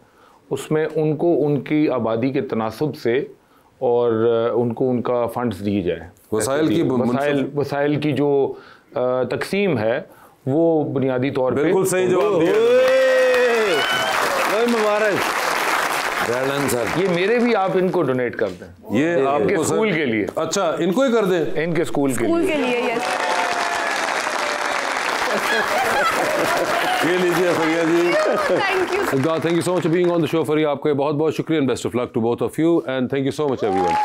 उसमें उनको उनकी आबादी के तनासब से और उनको उनका फंड्स दिए जाए। वसाइल की जो तकसीम है वो बुनियादी तौर पे। बिल्कुल सही जवाब दिया। मुबारक। ये मेरे भी आप इनको डोनेट कर दें। ये आपके आपको स्कूल के लिए। अच्छा, इनको ही कर दें? इनके स्कूल के लिए। यस। ये लीजिए Fariya ji. Thank you so much for being on the show. Fariya, आपका बहुत बहुत शुक्रिया and best of luck to both of you and thank you so much everyone.